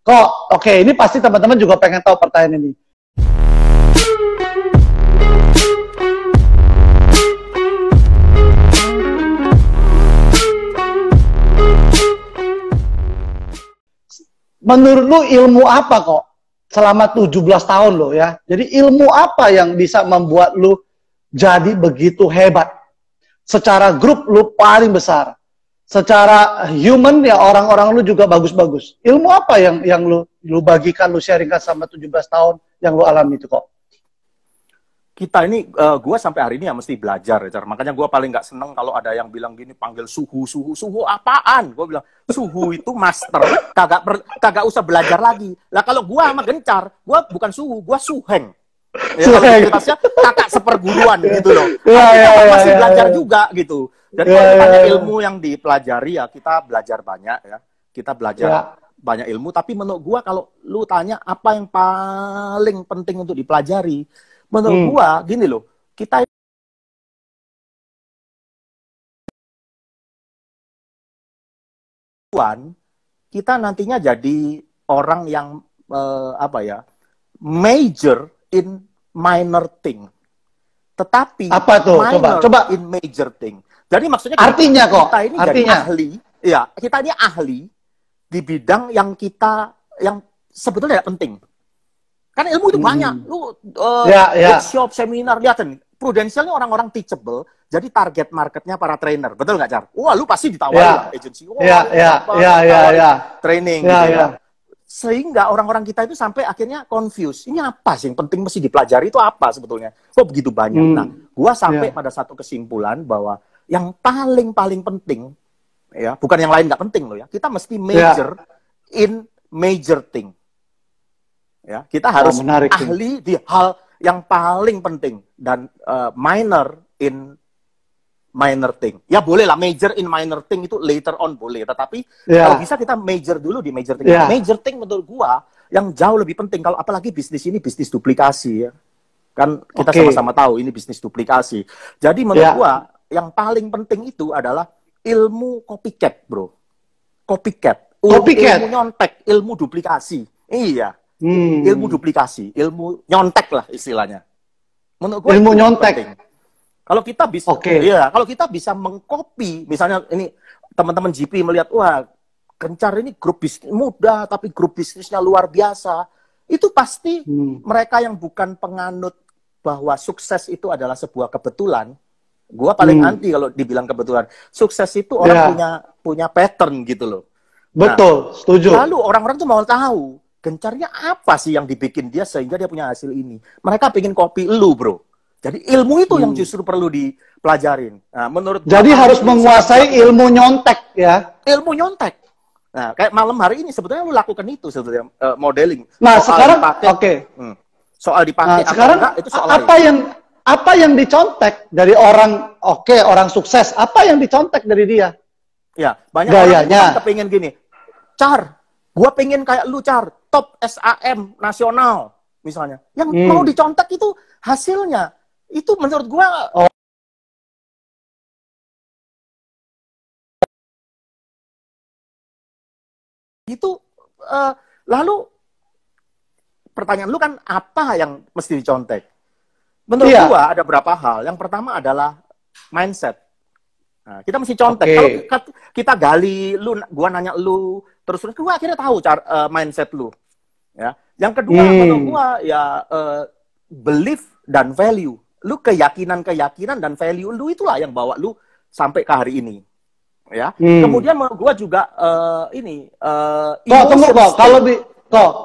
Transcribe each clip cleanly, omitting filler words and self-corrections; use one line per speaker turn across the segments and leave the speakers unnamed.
Kok, oke, ini pasti teman-teman juga pengen tahu pertanyaan ini. Menurut lu ilmu apa kok selama 17 tahun lo ya? Jadi ilmu apa yang bisa membuat lu jadi begitu hebat? Secara grup lu paling besar. Secara human ya orang-orang lu juga bagus-bagus. Ilmu apa yang lu bagikan, lu sharingkan sama 17 tahun yang lu alami itu kok?
Kita ini, gue sampai hari ini ya mesti belajar, ya. Makanya gue paling nggak seneng kalau ada yang bilang gini, panggil suhu apaan? Gue bilang, suhu itu master, kagak usah belajar lagi. Lah kalau gue sama Gencar, gue bukan suhu, gue suheng. Ya, kalau kakak seperguruan gitu loh. Kita masih belajar juga gitu. Jadi kalau ditanya ilmu yang dipelajari ya, kita belajar banyak ya. Kita belajar banyak ilmu, tapi menurut gue kalau lu tanya apa yang paling penting untuk dipelajari, menurut gua gini loh, kita nantinya jadi orang yang major in minor thing. Tetapi
apa tuh? Coba
in major thing. Jadi maksudnya
artinya
kita ini jadi ahli, ya, kita ini ahli di bidang yang sebetulnya tidak penting. Kan ilmu itu banyak. Lu workshop, seminar, lihat nih. Prudential ini orang-orang teachable, jadi target marketnya para trainer. Betul nggak, Car? Wah, lu pasti ditawari agensi. Training gitu ya. Sehingga orang-orang kita itu sampai akhirnya confused. Ini apa sih yang penting mesti dipelajari itu apa sebetulnya? Kok begitu banyak? Nah, gua sampai pada satu kesimpulan bahwa yang paling penting, ya, bukan yang lain nggak penting loh ya. Kita mesti major in major thing. Ya, kita harus ahli di hal yang paling penting dan minor in minor thing. Ya boleh lah major in minor thing itu later on boleh, tetapi kalau bisa kita major dulu di major thing. Major thing menurut gua yang jauh lebih penting kalau apalagi bisnis ini bisnis duplikasi ya. Kan kita sama-sama tahu ini bisnis duplikasi. Jadi menurut gua yang paling penting itu adalah ilmu copycat, bro. Copycat. Ilmu nyontek, ilmu duplikasi. Iya. Ilmu duplikasi, ilmu nyontek lah istilahnya. Menurut gue
ilmu nyontek.
Kalau kita bisa, kalau kita bisa mengcopy, misalnya ini teman-teman GP melihat, wah, Gencar ini grup bisnis muda, tapi grup bisnisnya luar biasa. Itu pasti mereka yang bukan penganut bahwa sukses itu adalah sebuah kebetulan. Gua paling anti kalau dibilang kebetulan. Sukses itu orang punya pattern gitu loh.
Betul, setuju.
Lalu orang-orang tuh mau tahu. Gencarnya apa sih yang dibikin dia sehingga dia punya hasil ini? Mereka pengen copy lu, bro. Jadi ilmu itu yang justru perlu dipelajarin. Nah, menurut
jadi harus menguasai ilmu nyontek ya.
Ilmu nyontek. Nah, kayak malam hari ini sebetulnya lu lakukan itu sebetulnya modeling.
Nah,
soal
sekarang
soal dipakai
sekarang
enggak, itu soal
apa yang dicontek dari orang orang sukses? Apa yang dicontek dari dia?
Ya, banyak
gayanya.
Orang kepingin gini. Car, gua pengen kayak lu, Car. Top SAM nasional misalnya. Yang mau dicontek itu hasilnya. Itu menurut gua itu lalu pertanyaan lu kan apa yang mesti dicontek? Menurut gua ada berapa hal. Yang pertama adalah mindset. Nah, kita mesti contek. Kalau kita gali lu, gua nanya lu, terus gua akhirnya tahu mindset lu. Ya. Yang kedua menurut gua ya belief dan value. Lu keyakinan dan value lu itulah yang bawa lu sampai ke hari ini. Ya. Kemudian menurut gua juga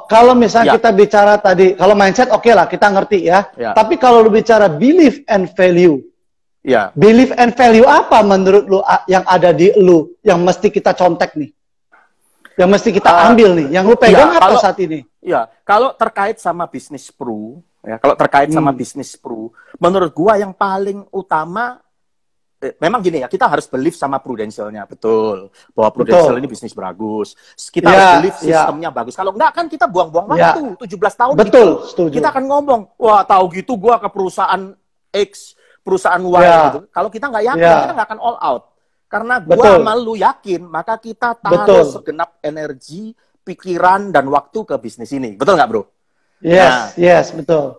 kalau misalnya kita bicara tadi, kalau mindset lah kita ngerti ya. Tapi kalau lu bicara belief and value, belief and value apa menurut lu yang ada di lu yang mesti kita contek nih? Yang mesti kita ambil nih, yang lu pegang apa saat ini?
Ya, kalau terkait sama bisnis pro, menurut gua yang paling utama memang gini ya, kita harus believe sama Prudential-nya, betul. Bahwa Prudential ini bisnis bagus. Kita harus believe sistemnya bagus. Kalau enggak kan kita buang-buang waktu. 17 tahun
betul,
gitu.
Setuju.
Kita akan ngomong, wah tahu gitu gua ke perusahaan X, perusahaan Y gitu. Kalau kita nggak yakin, kita nggak akan all out. Karena gua sama lu yakin, maka kita taruh segenap energi, pikiran dan waktu ke bisnis ini. Betul nggak, Bro?
Yes, yes, betul.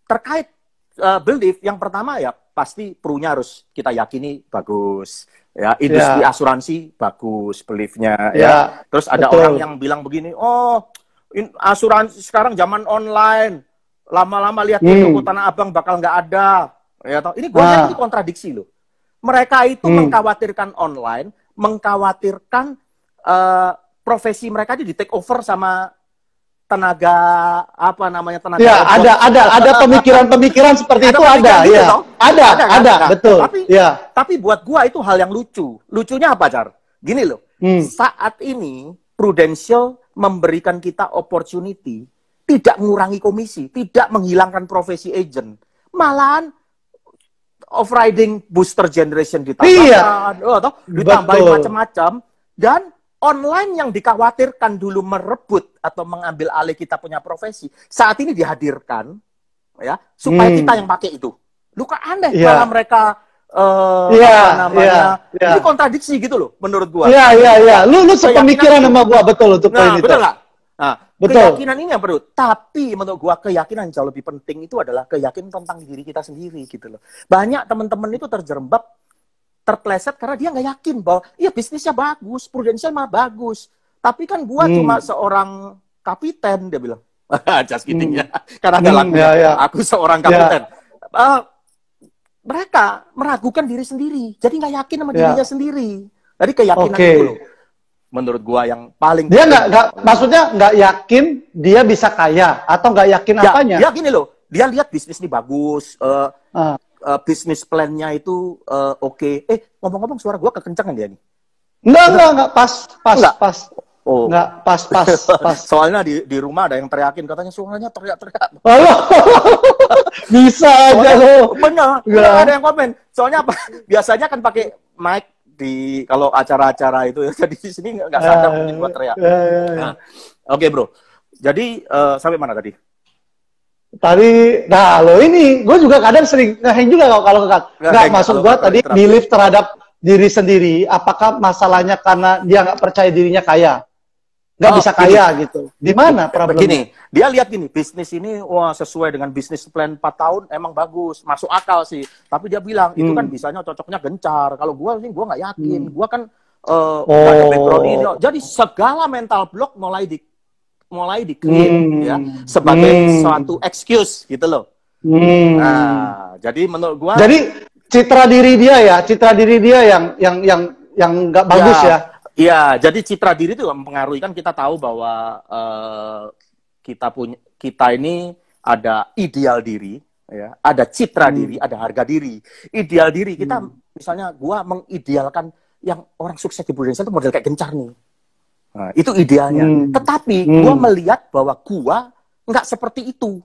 Terkait belief, yang pertama ya pasti perunya harus kita yakini bagus. Ya, industri asuransi bagus beliefnya ya. Terus ada orang yang bilang begini, oh asuransi sekarang zaman online, lama-lama lihat toko Tanah Abang bakal nggak ada. Ya, ini gue ini kontradiksi loh. Mereka itu mengkhawatirkan online, mengkhawatirkan profesi mereka di take over sama tenaga
ada pemikiran seperti itu ada gitu, ya ada betul
tapi buat gua itu hal yang lucunya apa, Car? Gini loh, saat ini Prudential memberikan kita opportunity, tidak mengurangi komisi, tidak menghilangkan profesi agent, malahan off-riding booster generation ditambahkan, ditambahin macam-macam, dan online yang dikhawatirkan dulu merebut atau mengambil alih kita punya profesi, saat ini dihadirkan ya supaya kita yang pakai itu. Lu kok aneh malah mereka ini kontradiksi gitu loh menurut gua.
Lu sepemikiran sama gua betul untuk poin itu.
Betul nggak? Nah, keyakinan ini yang perlu. Tapi menurut gua keyakinan jauh lebih penting itu adalah keyakinan tentang diri kita sendiri gitu loh. Banyak teman-teman itu terjerembab, terpleset karena dia nggak yakin bahwa iya bisnisnya bagus, Prudential mah bagus. Tapi kan gua cuma seorang kapiten, dia bilang. Just kidding ya. Karena ada lagunya. Aku seorang kapiten. Mereka meragukan diri sendiri. Jadi nggak yakin sama dirinya sendiri. Jadi keyakinan itu loh. Menurut gua yang paling
dia maksudnya nggak yakin dia bisa kaya atau nggak yakin apanya?
Ya gini loh. Dia lihat bisnis ini bagus. Bisnis plan-nya itu oke. Ngomong-ngomong suara gua kekencangan dia nih?
Enggak, pas.
Oh.
Enggak, pas.
Soalnya di rumah ada yang teriakin, katanya suaranya teriak-teriak.
Bisa aja lo.
Benar, ada yang komen. Soalnya apa? Biasanya kan pakai mic di kalau acara-acara itu ya. Jadi di sini nggak sadar mungkin buat teriak. Oke, Bro. Jadi sampai mana tadi?
Lo ini, gue juga kadang sering ngeheng juga kalau nggak maksud gue tadi belief terhadap diri sendiri. Apakah masalahnya karena dia nggak percaya dirinya kaya, nggak bisa kaya gitu? Di mana problemnya?
Begini, dia lihat gini, bisnis ini sesuai dengan bisnis plan 4 tahun emang bagus, masuk akal sih. Tapi dia bilang itu kan bisanya cocoknya gencar. Kalau gue nggak yakin, gue kan nggak ada background ini. Jadi segala mental block mulai di-create ya sebagai suatu excuse gitu loh. Nah, jadi menurut gua citra diri dia yang nggak bagus ya.
Iya,
jadi citra diri itu mempengaruhi, kan kita tahu bahwa kita ini ada ideal diri ya, ada citra diri, ada harga diri. Ideal diri kita misalnya gua mengidealkan yang orang sukses di Prudential itu model kayak Gencar nih. Nah, itu idealnya. Tetapi gua melihat bahwa gua nggak seperti itu,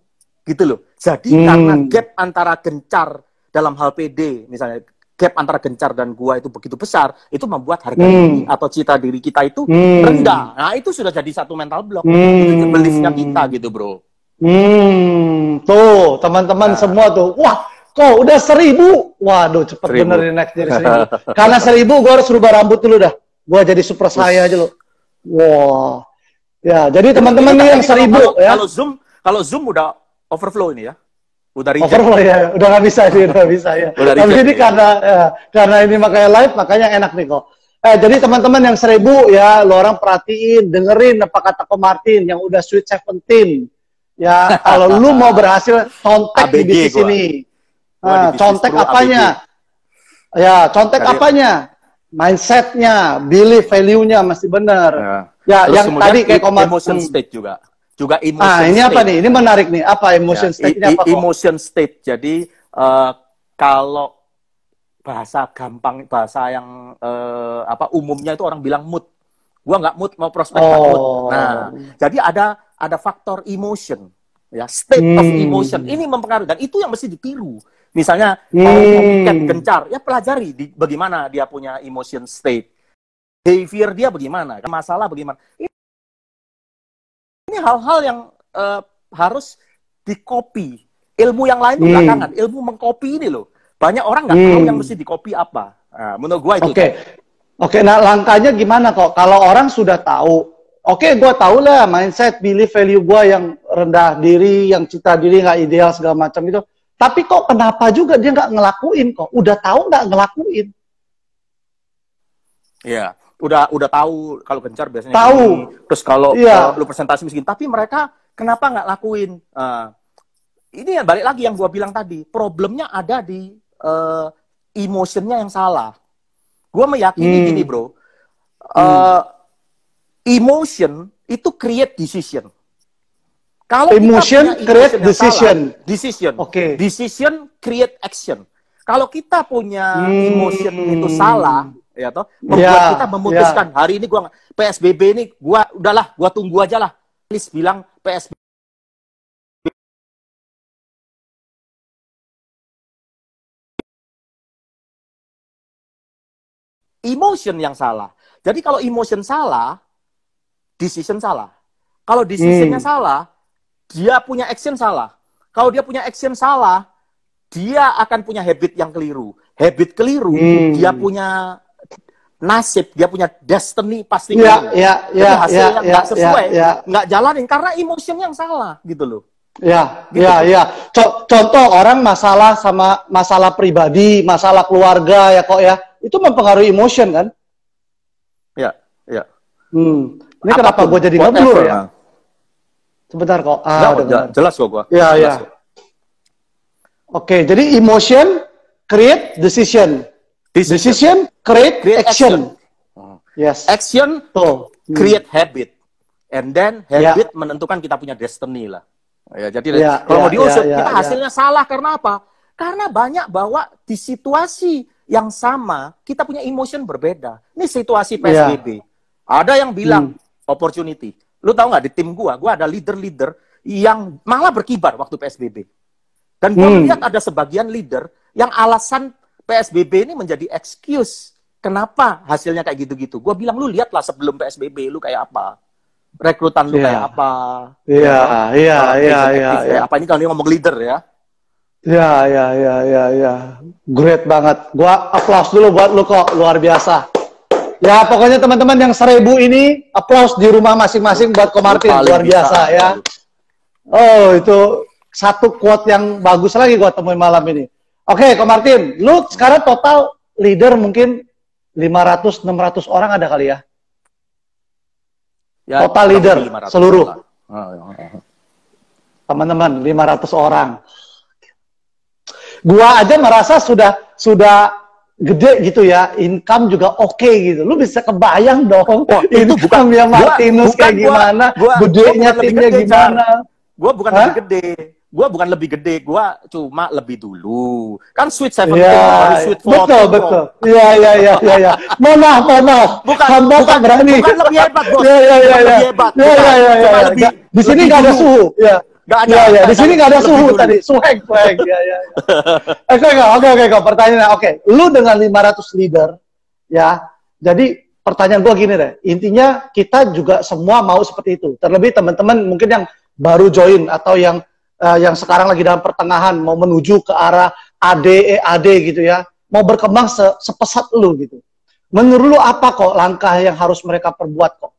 gitu loh. Jadi karena gap antara Gencar dalam hal PD, misalnya gap antara Gencar dan gua itu begitu besar, itu membuat harga diri atau citra diri kita itu rendah. Nah, itu sudah jadi satu mental block. Itu beliefnya kita gitu, Bro.
Tuh, teman-teman semua tuh. Wah, kok udah 1000? Waduh, cepet bener naik jadi 1000. Karena 1000 gua harus rubah rambut dulu dah. Gua jadi super saya aja loh. Wah, ya jadi teman-teman nih yang 1000 ya.
Kalau Zoom udah overflow ini ya, udah reject.
Overflow ya, udah nggak bisa sih, udah bisa ya. Tapi ini karena ini makanya live, makanya enak nih kok. Jadi teman-teman yang 1000 ya, lo orang perhatiin, dengerin apa kata Ko Martin yang udah Sweet 17. Ya, kalau lu mau berhasil contek di bisnis ini, contek apanya? Ya, contek apanya? Mindsetnya, belief, value-nya masih benar. Ya, yang tadi kayak
emotion state juga emotion
ini
state.
Apa nih? Ini menarik nih. Apa emotion state-nya apa kok?
Emotion state. Jadi kalau bahasa gampang, bahasa yang umumnya itu orang bilang mood. Gua nggak mood, mau prospek mood. Nah, jadi ada faktor emotion, ya, state of emotion. Ini mempengaruhi dan itu yang mesti ditiru. Misalnya mau Gencar, ya pelajari bagaimana dia punya emotion state, behavior dia bagaimana, masalah bagaimana. Ini hal-hal yang harus di-copy. Ilmu yang lain itu belakangan, ilmu mengcopy ini loh. Banyak orang nggak tahu yang mesti di-copy apa. Nah, menurut gua itu.
Oke, nah langkahnya gimana kok? Kalau orang sudah tahu, Oke, gue tau lah mindset, belief, value gue yang rendah diri, yang cita diri nggak ideal segala macam itu. Tapi kok kenapa juga dia nggak ngelakuin kok? Udah tahu nggak ngelakuin?
Iya, udah tahu kalau gencar biasanya
tahu.
Gini. Terus kalau lu presentasi miskin, tapi mereka kenapa nggak lakuin? Ini balik lagi yang gue bilang tadi, problemnya ada di emotionnya yang salah. Gue meyakini gini bro, emotion itu create decision. Kalau
emotion create
decision,
okay.
Decision create action. Kalau kita punya emotion itu salah, ya toh, membuat kita memutuskan hari ini gua PSBB ini gua tunggu aja lah. Please bilang PSBB. Emotion yang salah. Jadi kalau emotion salah, decision salah. Kalau decisionnya salah, dia punya action salah. Kalau dia punya action salah, dia akan punya habit yang keliru. Habit keliru, dia punya nasib, dia punya destiny pasti keliru. Jadi hasilnya nggak sesuai, nggak jalanin karena emotion yang salah gitu loh.
Contoh orang masalah pribadi, masalah keluarga ya kok ya, itu mempengaruhi emotion kan? Ini kenapa gue jadi ngeblur ya? Sebentar kok.
Jelas kok gue.
Oke, jadi emotion create decision. Decision create action. Yes.
Action create habit. And then habit menentukan kita punya destiny lah. Ya, jadi kalau mau diusut, kita hasilnya salah karena apa? Karena banyak bahwa di situasi yang sama, kita punya emotion berbeda. Ini situasi PSBB. Ada yang bilang opportunity. Lu tahu nggak di tim gua ada leader-leader yang malah berkibar waktu PSBB. Dan gua melihat ada sebagian leader yang alasan PSBB ini menjadi excuse. Kenapa hasilnya kayak gitu-gitu? Gua bilang lu lihatlah sebelum PSBB lu kayak apa. Rekrutan lu kayak apa. Apa ini kalau ngomong leader ya.
Great banget. Gua applause dulu buat lu kok, luar biasa. Ya, pokoknya teman-teman yang 1000 ini, applause di rumah masing-masing buat Ko Martin, luar biasa ya. Oh, itu satu quote yang bagus lagi gua temuin malam ini. Oke, Ko Martin, lu sekarang total leader mungkin 500-600 orang ada kali ya? Total leader, seluruh. Teman-teman, 500 orang. Gua aja merasa sudah gede gitu ya, income juga oke gitu. Lu bisa kebayang dong, itu bukan ya Martinus kayak gimana, gedenya timnya gimana.
Gue bukan lebih gede, gue cuma lebih dulu. Kan Sweet 17, Sweet 14.
Betul. Iya. Maaf. Bukan berani.
Bukan lebih hebat, Bos.
Iya. Di sini nggak ada suhu. Iya. Di sini nggak ada suhu tadi. Swag. Iya. Oke. Pertanyaannya, oke. Lu dengan 500 leader, ya. Jadi pertanyaan gua gini deh. Intinya kita juga semua mau seperti itu. Terlebih teman-teman mungkin yang baru join atau yang sekarang lagi dalam pertengahan mau menuju ke arah AD gitu ya. Mau berkembang sepesat lu gitu. Menurut lu apa kok langkah yang harus mereka perbuat kok